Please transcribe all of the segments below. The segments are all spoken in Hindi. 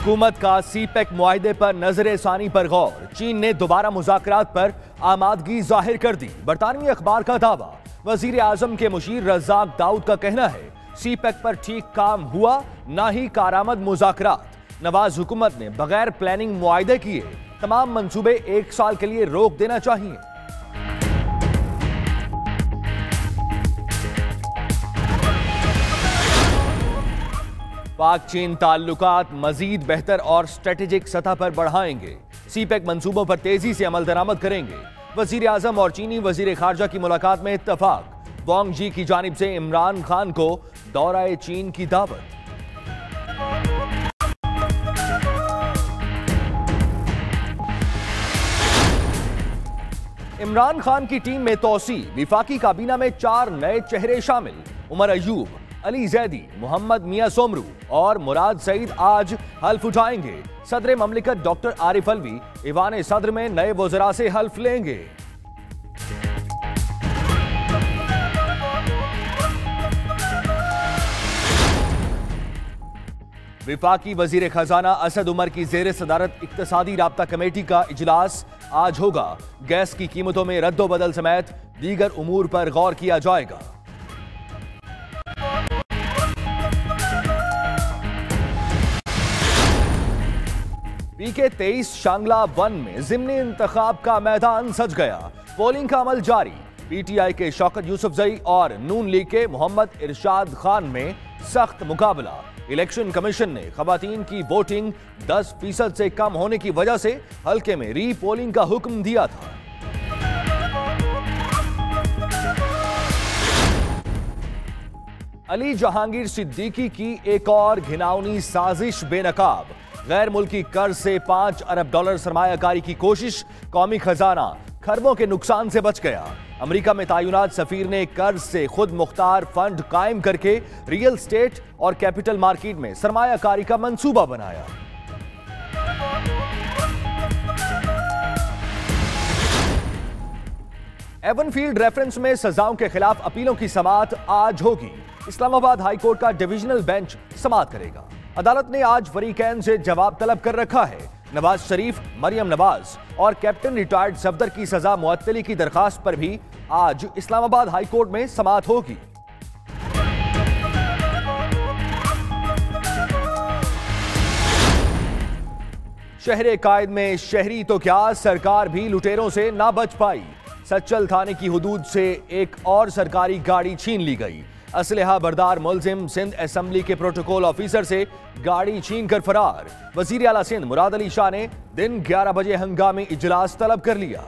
हुकूमत का सीपेक मुआहिदे पर नजर-ए-सानी पर गौर। चीन ने दोबारा मुज़ाकरात पर आमादगी जाहिर कर दी। बरतानवी अखबार का दावा। वजीर आजम के मुशीर रज़ाक दाऊद का कहना है सीपेक पर ठीक काम हुआ, ना ही कारामद मुज़ाकरात। नवाज हुकूमत ने बगैर प्लानिंग मुआहिदे किए, तमाम मंसूबे 1 साल के लिए रोक देना चाहिए। पाक चीन ताल्लुकात मजीद बेहतर और स्ट्रेटेजिक सतह पर बढ़ाएंगे। सीपेक मंसूबों पर तेजी से अमल दरामद करेंगे। वजीर आजम और चीनी वजीर खारजा की मुलाकात में इत्तफाक। वांग जी की जानिब से इमरान खान को दौरा चीन की दावत। इमरान खान की टीम में तौसी। विफाकी काबीना में 4 नए चेहरे शामिल। उमर अयूब, अली जैदी, मोहम्मद मियां सोमरू और मुराद सईद आज हल्फ उठाएंगे। सदर ममलिकत डॉक्टर आरिफ अलवी ईवान सदर में नए वज़रा से हल्फ लेंगे। विफाकी वजीर खजाना असद उमर की जेर सदारत इक्तसादी राब्ता कमेटी का इजलास आज होगा। गैस की कीमतों में रद्दोबदल समेत दीगर उमूर पर गौर किया जाएगा। पीके 23 शांगला 1 में ज़िमनी इंतखाब का मैदान सज गया। पोलिंग का अमल जारी। पीटीआई के शौकत यूसुफजई और नून लीग के मोहम्मद इरशाद खान में सख्त मुकाबला। इलेक्शन कमीशन ने खवातीन की वोटिंग 10% से कम होने की वजह से हल्के में री पोलिंग का हुक्म दिया था। अली जहांगीर सिद्दीकी की एक और घिनौनी साजिश बेनकाब। गैर मुल्की कर्ज से $5 अरब सरमायाकारी की कोशिश। कौमी खजाना खरबों के नुकसान से बच गया। अमेरिका में तायुनात सफीर ने कर्ज से खुद मुख्तार फंड कायम करके रियल स्टेट और कैपिटल मार्केट में सरमायाकारी का मंसूबा बनाया। एवनफील्ड रेफरेंस में सजाओं के खिलाफ अपीलों की समाअत आज होगी। इस्लामाबाद हाईकोर्ट का डिविजनल बेंच समाअत करेगा। अदालत ने आज फरीकैन से जवाब तलब कर रखा है। नवाज शरीफ, मरियम नवाज और कैप्टन रिटायर्ड सफदर की सजा मुअत्तली की दरखास्त पर भी आज इस्लामाबाद हाईकोर्ट में समाअत होगी। शहरे कायद में शहरी तो क्या, सरकार भी लुटेरों से ना बच पाई। सच्चल थाने की हुदूद से एक और सरकारी गाड़ी छीन ली गई। असलहा बरदार मुलजिम सिंध असेंबली के प्रोटोकॉल ऑफिसर से गाड़ी छीन कर फरार। वजीर आला सिंध मुराद अली शाह ने दिन 11 बजे हंगामी इजलास तलब कर लिया।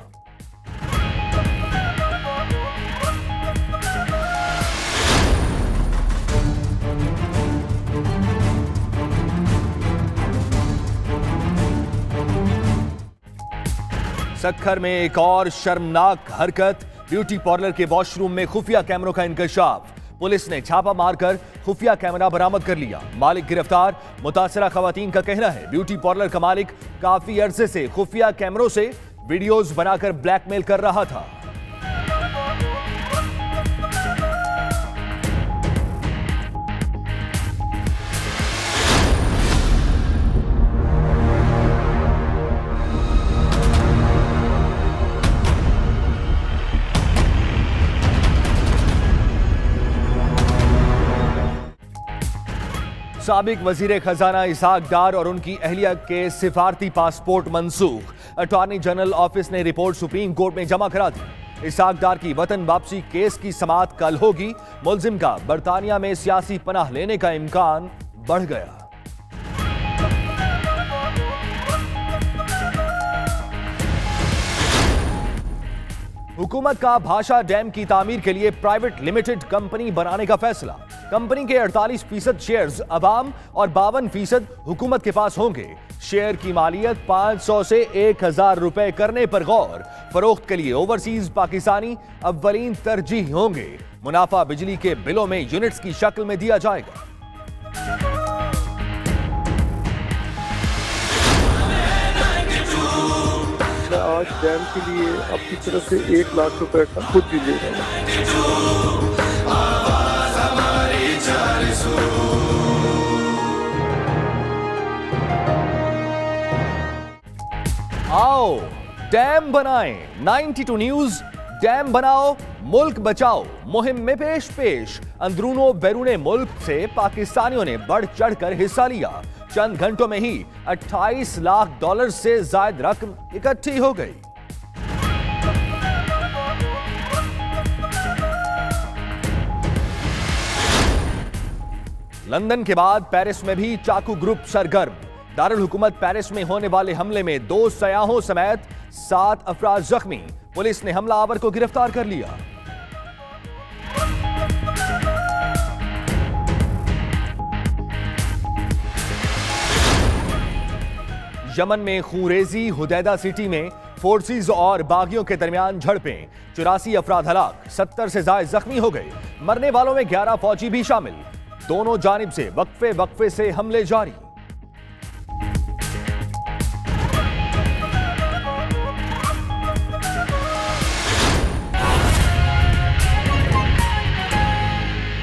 सक्खर में एक और शर्मनाक हरकत। ब्यूटी पार्लर के वॉशरूम में खुफिया कैमरों का इंकशाफ। पुलिस ने छापा मारकर खुफिया कैमरा बरामद कर लिया। मालिक गिरफ्तार। मुतासरा खवातीन का कहना है ब्यूटी पार्लर का मालिक काफी अरसे से खुफिया कैमरों से वीडियोस बनाकर ब्लैकमेल कर रहा था। साबिक वजीर खजाना इसहाक डार और उनकी अहलिया के सिफारती पासपोर्ट मंसूख। अटॉर्नी जनरल ऑफिस ने रिपोर्ट सुप्रीम कोर्ट में जमा करा दी। इसहाक डार की वतन वापसी केस की समाअत कल होगी। मुलजिम का बरतानिया में सियासी पनाह लेने का इम्कान बढ़ गया। हुकूमत का भाषा डैम की तामीर के लिए प्राइवेट लिमिटेड कंपनी बनाने का फैसला। कंपनी के 48% शेयर्स अवाम और 52% हुकूमत के पास होंगे। शेयर की मालियत 500 से 1000 रुपए करने पर गौर। फरोख्त के लिए ओवरसीज पाकिस्तानी अव्वलीन तरजीह होंगे। मुनाफा बिजली के बिलों में यूनिट्स की शक्ल में दिया जाएगा। आज डैम के लिए अपनी तरफ से 1 लाख रुपए का खुद भी दे रहा हूँ। बचाओ, डैम बनाएं। 92 न्यूज डैम बनाओ, मुल्क बचाओ मुहिम में पेश। अंदरूनो बैरूने मुल्क से पाकिस्तानियों ने बढ़ चढ़कर हिस्सा लिया। चंद घंटों में ही 28 लाख डॉलर से ज्यादा रकम इकट्ठी हो गई। लंदन के बाद पेरिस में भी चाकू ग्रुप सरगर्म। दारुल हुकूमत पेरिस में होने वाले हमले में 2 सयाहों समेत 7 अफराद जख्मी। पुलिस ने हमलावर को गिरफ्तार कर लिया। यमन में खूरेजी, हुदैदा सिटी में फोर्सेस और बागियों के दरमियान झड़पें। 84 अफराद हलाक, 70 से ज्यादा जख्मी हो गए। मरने वालों में 11 फौजी भी शामिल। दोनों जानिब से वक्फे से हमले जारी।